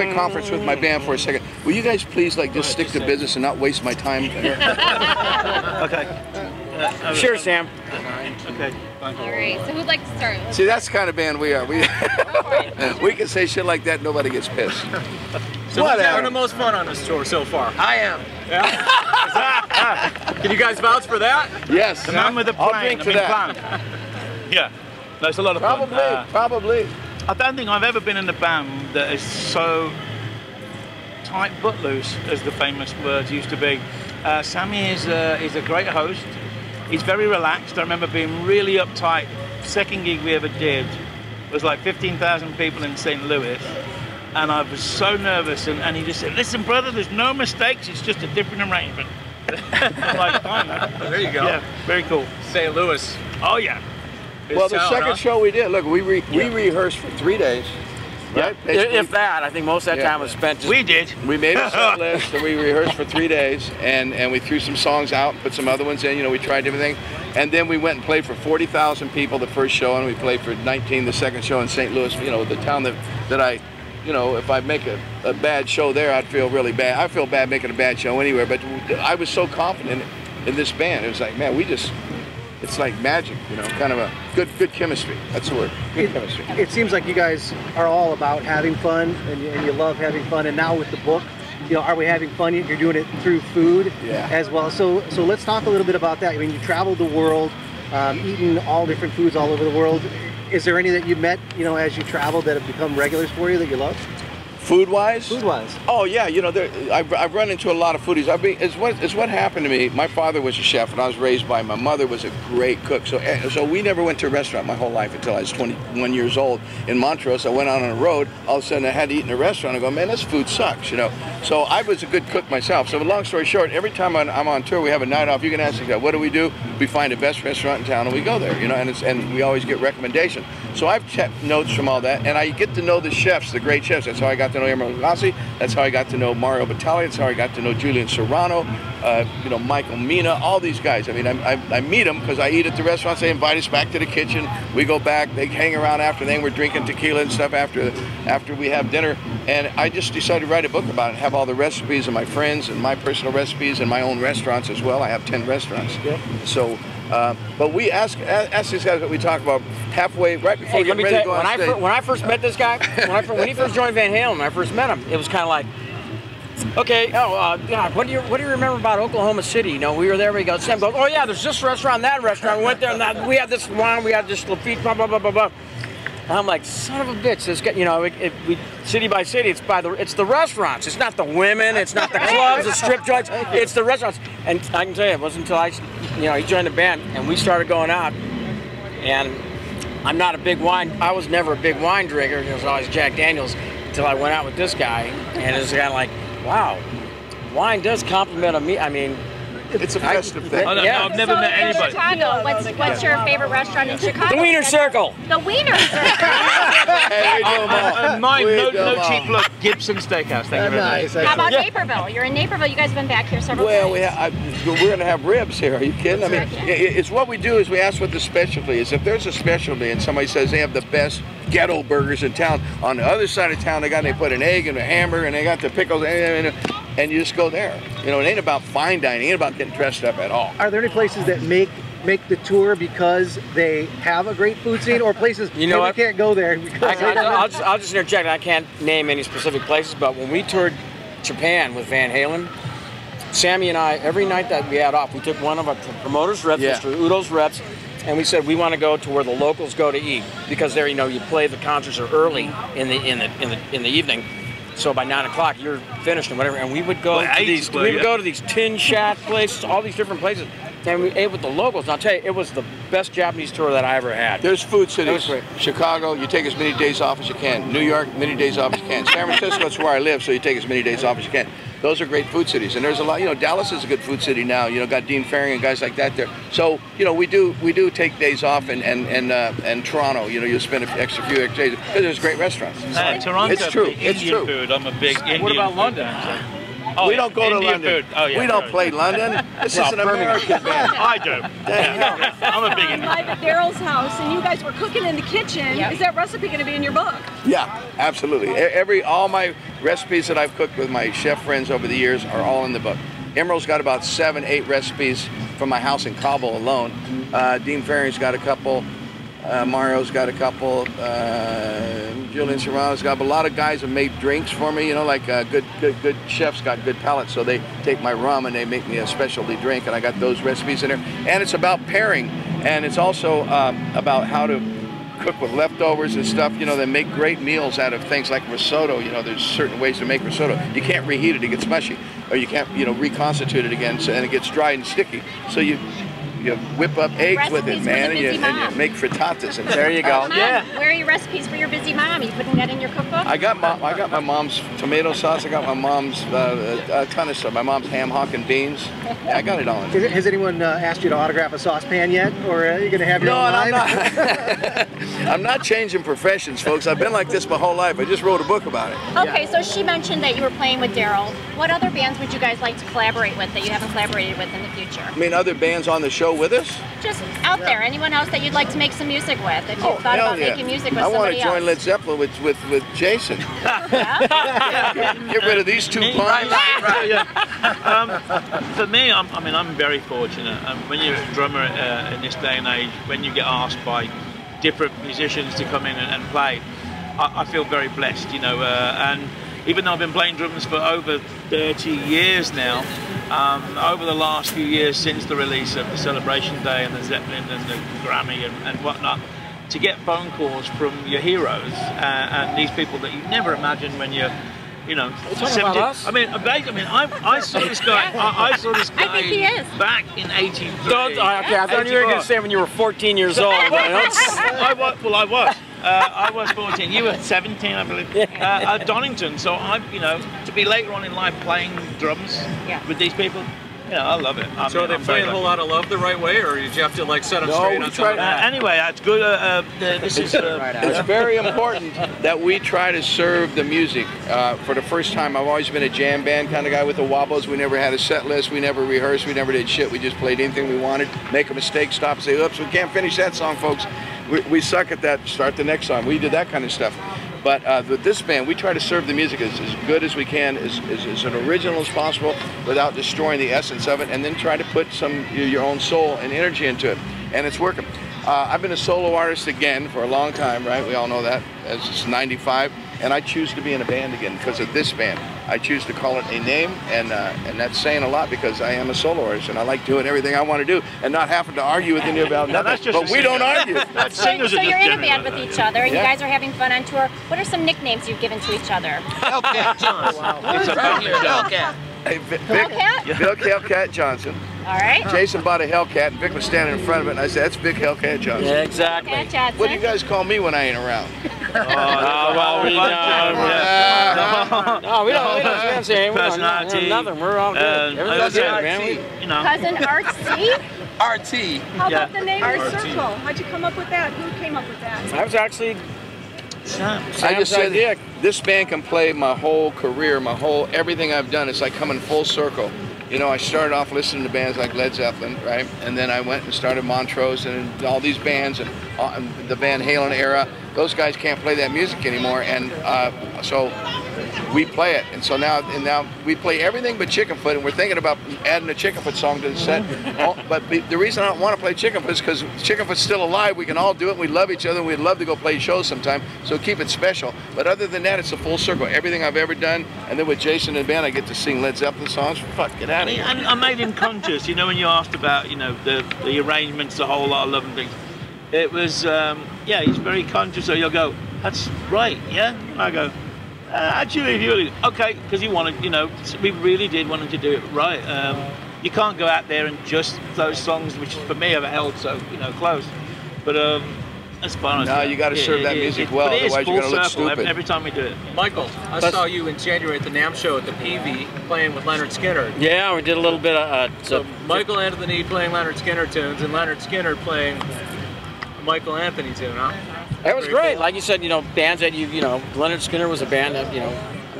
quick conference with my band for a second. Will you guys please like just stick to business and not waste my time? Okay. Sure, Sam. Okay. All right. So who'd like to start? See, that's the kind of band we are. We can say shit like that, nobody gets pissed. So who's having the most fun on this tour so far? I am. Yeah. Can you guys vouch for that? Yes. The man with the plan. I'll drink to that. Yeah. That's a lot of fun. Probably. I don't think I've ever been in a band that is so tight but loose, as the famous words used to be. Sammy is a great host. He's very relaxed. I remember being really uptight. Second gig we ever did was like 15,000 people in St. Louis. And I was so nervous, and he just said, "Listen, brother, there's no mistakes. It's just a different arrangement." I'm like, fine, man. There you go. Yeah, very cool. St. Louis. Oh, yeah. Well, the second show we did, look, we rehearsed for 3 days. Right? If that, I think most of that time was spent just... We did. We made a set list, and we rehearsed for 3 days, and we threw some songs out, put some other ones in, you know, we tried everything. And then we went and played for 40,000 people the first show, and we played for 19 the second show in St. Louis, you know, the town that I, you know, if I make a bad show there, I'd feel really bad. I feel bad making a bad show anywhere, but I was so confident in this band. It was like, man, it's like magic, you know, kind of a good chemistry. That's the word, good chemistry. It seems like you guys are all about having fun, and you love having fun. And now with the book, you know, Are We Having Fun? You're doing it through food as well. So let's talk a little bit about that. I mean, you traveled the world, eating all different foods all over the world. Is there any that you met, you know, as you traveled that have become regulars for you that you love? Food-wise? Food-wise. Oh yeah, you know, I've run into a lot of foodies. It's what happened to me. My father was a chef, and I was raised by my mother was a great cook. So we never went to a restaurant my whole life until I was 21 years old in Montrose. I went out on a road. All of a sudden, I had to eat in a restaurant. I go, man, this food sucks, you know. So I was a good cook myself. So long story short, every time I'm on tour, we have a night off. You can ask me, what do? We find the best restaurant in town, and we go there, you know. And we always get recommendations. So I've kept notes from all that, and I get to know the chefs, the great chefs. That's how I got to know Emeril Lagasse. That's how I got to know Mario Batali. That's how I got to know Julian Serrano, you know, Michael Mina, all these guys. I mean, I meet them because I eat at the restaurants. They invite us back to the kitchen. We go back. They hang around after. Then we're drinking tequila and stuff after we have dinner. And I just decided to write a book about it and have all the recipes of my friends and my personal recipes and my own restaurants as well. I have 10 restaurants. Yep. So, but we ask these guys what we talk about halfway, right before we get ready to go on stage. When I first met this guy, when he first joined Van Halen, when I first met him, it was kind of like, okay, God, what do you remember about Oklahoma City? You know, we were there, Sam goes, oh yeah, there's this restaurant, that restaurant, we went there, and we had this wine, we had this Lafitte, blah, blah, blah, blah, blah. And I'm like, son of a bitch, this guy, you know, city by city, it's the restaurants. It's not the women, it's not the clubs, the strip joints, it's the restaurants. And I can tell you, it wasn't until he joined the band and we started going out, and I was never a big wine drinker. It was always Jack Daniels until I went out with this guy, and it was kind of like, wow, wine does compliment me. I mean, it's a festive thing. Yeah. I've never met anybody. Chicago, what's your favorite restaurant in Chicago? The Wiener Circle. The Wiener Circle. Hey, and mine, no cheap look, Gibson Steakhouse. Thank you very much. How about Naperville? You're in Naperville. You guys have been back here several times. Well, we're going to have ribs here. Are you kidding? I mean, it's what we do is we ask what the specialty is. If there's a specialty and somebody says they have the best ghetto burgers in town, on the other side of town they put an egg and a hamburger and they got the pickles and you just go there. You know, it ain't about fine dining. It ain't about getting dressed up at all. Are there any places that make the tour because they have a great food scene, or places you can't go there? I'll just interject. I can't name any specific places, but when we toured Japan with Van Halen, Sammy and I, every night that we had off, we took one of our promoters' reps, Mr. Udo's reps, and we said we want to go to where the locals go to eat, because there, you know, you play the concerts early in the evening. So by 9 o'clock you're finished and whatever, and we would go to these tin shack places, all these different places, and we ate with the locals. And I'll tell you, it was the best Japanese tour that I ever had. There's food cities. Chicago, you take as many days off as you can. New York, many days off as you can. San Francisco, that's where I live, so you take as many days off as you can. Those are great food cities, and there's a lot. You know, Dallas is a good food city now. You know, got Dean Ferring and guys like that there. So, you know, we do take days off, and Toronto. You know, you'll spend few extra days because there's great restaurants. Toronto, it's true. Indian food. I'm a big Indian. What about London? We don't go to Indian London. food. Oh, yeah, we don't right. play London. This is an American band. I do. Yeah. I'm a big Indian. Live at Daryl's house, and you guys were cooking in the kitchen. Yep. Is that recipe going to be in your book? Yeah, absolutely. All my recipes that I've cooked with my chef friends over the years are all in the book. Emerald's got about 7, 8 recipes from my house in Kabul alone. Dean Ferring's got a couple. Mario's got a couple. Julian Serrano's got a lot of guys have made drinks for me. You know, like good chefs got good palates, so they take my rum and they make me a specialty drink, and I got those recipes in there. And it's about pairing, and it's also about how to cook with leftovers and stuff. You know, they make great meals out of things like risotto. You know, there's certain ways to make risotto. You can't reheat it; it gets mushy, or you can't, you know, reconstitute it again, and it gets dry and sticky. So you whip up eggs with it, man, and you make frittatas, and there you go. Mom, where are your recipes for your busy mom? Are you putting that in your cookbook? I got my mom's tomato sauce. I got my mom's a ton of stuff. My mom's ham hock and beans. Yeah, I got it all in there. Has anyone asked you to autograph a saucepan yet, or are you going to have your own line? No, I'm not changing professions, folks. I've been like this my whole life. I just wrote a book about it. Okay, so she mentioned that you were playing with Daryl. What other bands would you guys like to collaborate with that you haven't collaborated with in the future? I mean, other bands on the show with us? Just out there. Anyone else that you'd like to make some music with? If you've thought about making music with I want somebody to join else. Led Zeppelin with Jason. Get rid of these 2 puns. Right, yeah. For me, I'm very fortunate. When you're a drummer in this day and age, when you get asked by different musicians to come in and play, I feel very blessed, you know. And even though I've been playing drums for over 30 years now, over the last few years since the release of the Celebration Day and the Zeppelin and the Grammy and whatnot, to get phone calls from your heroes and these people that you never imagine when you're, you know, 70. I mean, I saw this guy. I saw this guy I think he is. back in '83. Okay, I thought you were going to say when you were 14 years old. I was 14. You were 17, I believe. At Donington. So to be later on in life playing drums with these people, I love it. So are they playing a whole lot of Love the right way, or did you have to like set them straight on something? Anyway, that's good. This is. It's very important that we try to serve the music. For the first time, I've always been a jam band kind of guy with the wobbles. We never had a set list. We never rehearsed. We never did shit. We just played anything we wanted. Make a mistake, stop, say, oops, we can't finish that song, folks. We suck at that. Start the next song. We did that kind of stuff. But with this band, we try to serve the music as good as we can, as an original as possible, without destroying the essence of it, and then try to put some your own soul and energy into it. And it's working. I've been a solo artist again for a long time, right? We all know that, as it's 95. And I choose to be in a band again because of this band. I choose to call it a name, and that's saying a lot because I am a solo artist, and I like doing everything I want to do and not having to argue with you about nothing. But we don't argue. So you're in a band with each other, and you guys are having fun on tour. What are some nicknames you've given to each other? Hellcat Johnson. It's a Hellcat. Hey, Hellcat? Vic Hellcat Johnson. All right. Jason bought a Hellcat, and Vic was standing in front of it, and I said, that's Vic Hellcat Johnson. Yeah, exactly. Hellcat Johnson. What do you guys call me when I ain't around? Well, we don't say Personality. nothing. We're all good. Everything's good, man. Cousin RT? RT. How about the name of the circle? How'd you come up with that? Who came up with that? I was actually I just said this band can play my whole career, everything I've done. It's like coming full circle. You know, I started off listening to bands like Led Zeppelin, right? And then I went and started Montrose and all these bands and the Van Halen era. Those guys can't play that music anymore, and so we play it. And so now we play everything but Chickenfoot, and we're thinking about adding a Chickenfoot song to the set. But the reason I don't want to play Chickenfoot is because Chickenfoot's still alive. We can all do it. We love each other. And we'd love to go play shows sometime. So keep it special. But other than that, it's a full circle. Everything I've ever done, and then with Jason and Ben, I get to sing Led Zeppelin songs. Fuck, get out of here. I made him conscious. You know, when you asked about the arrangements, a whole lot of love and things. It was he's very conscious. So you'll go, that's right, yeah. And I go, actually, really, okay, because he wanted, we really did want him to do it right. You can't go out there and just those songs, which for me have held so close. But as far as no, you got to serve that music well, otherwise you're going to look stupid. Every time we do it. Michael, I saw you in January at the NAMM show at the PV playing with Leonard Skinner. Yeah, we did a little bit of. So Michael Anthony playing Leonard Skinner tunes and Leonard Skinner playing Michael Anthony tune, huh? That was great. Cool. Like you said, bands that Leonard Skinner was a band that,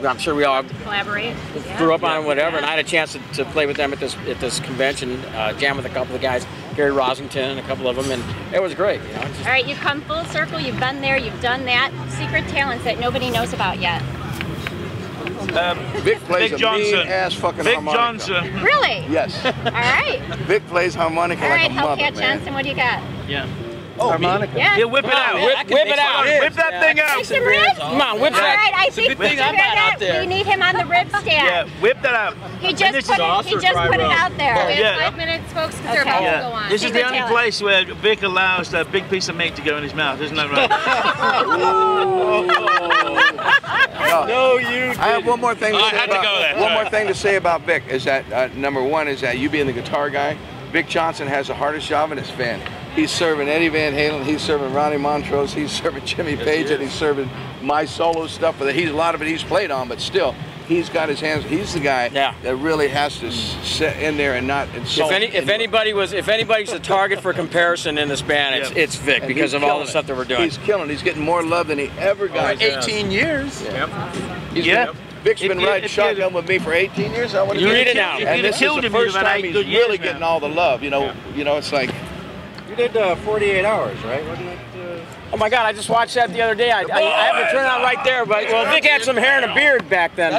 I'm sure we all Collaborate. grew up on whatever, and I had a chance to play with them at this convention, jam with a couple of guys, Gary Rosington and a couple of them, and it was great. You know, All right, you've come full circle. You've been there. You've done that. Secret talents that nobody knows about yet. Vic plays Vic a Johnson. mean-ass fucking Vic harmonica. Johnson. Really? Yes. All right. Vic plays harmonica All like right, a mother, Hellcat man. Johnson, what do you got? Yeah. Oh, Harmonica. Yeah. Yeah, whip it out. whip it out. Whip that thing out. Make some ribs? Come on, whip All that. right, I think good thing we I'm not out there. We need him on the rib stand. Yeah, whip that out. He just put it out there. We Yeah. have 5 minutes, folks, because they're Okay. about to Yeah. go on. This is the Secret only talent. place where Vic allows a big piece of meat to go in his mouth, isn't that right? No, you. I have one more thing to I say had to about go there. one more thing to say about Vic is that number one is that you being the guitar guy, Vic Johnson has the hardest job in his band. He's serving Eddie Van Halen, he's serving Ronnie Montrose, he's serving Jimmy Page, and he's serving my solo stuff. But a lot of it he's played on, but still, he's got his hands. He's the guy that really has to sit in there and not insult. If anybody's a target for comparison in this band, it's Vic, And because he's of all the killing stuff that we're doing. He's killing. He's getting more love than he ever got. 18 years. Yeah. Vic's been If you- riding if you- shotgun with me for 18 years. I want to You read it now. And this is killed the him, you'd first have had time 8 he's good years really now. getting all the love. You know, it's like. You did 48 hours, right? Wasn't it? Oh my God, I just watched that the other day. I have the turnout right there, but Vic had some hair and a beard back then,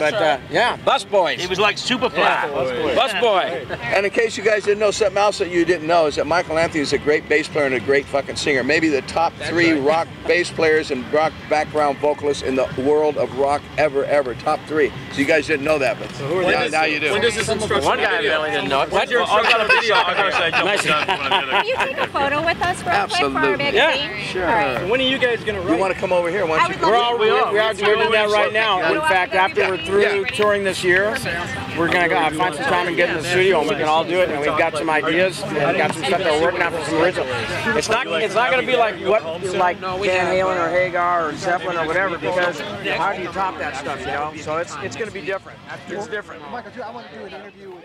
yeah, Bus Boys. He was like Superfly. Bus Boy. And in case you guys didn't know, something else that you didn't know is that Michael Anthoiny is a great bass player and a great fucking singer. Maybe the top 3 rock bass players and rock background vocalists in the world of rock ever. Top 3. So you guys didn't know that, but now you do. When does this instructional One guy video? really didn't know it. When's your instructional video? I gotta say, Nice. Can you take a photo with us real quick for our Absolutely. big Yeah, scene? sure. All right. When are you guys going to You want to come over here? Why don't you We're all, we are doing that right now. Yeah. In fact, after we're through touring this year, we're gonna go find some time and get in the studio, and we can all do it. And we've got some ideas, and got some stuff that we're working on for some original. It's not gonna be like Van Halen or Hagar or Zeppelin or whatever, because how do you top that stuff, you know? So it's gonna be different. It's different. Michael, I want to do an interview with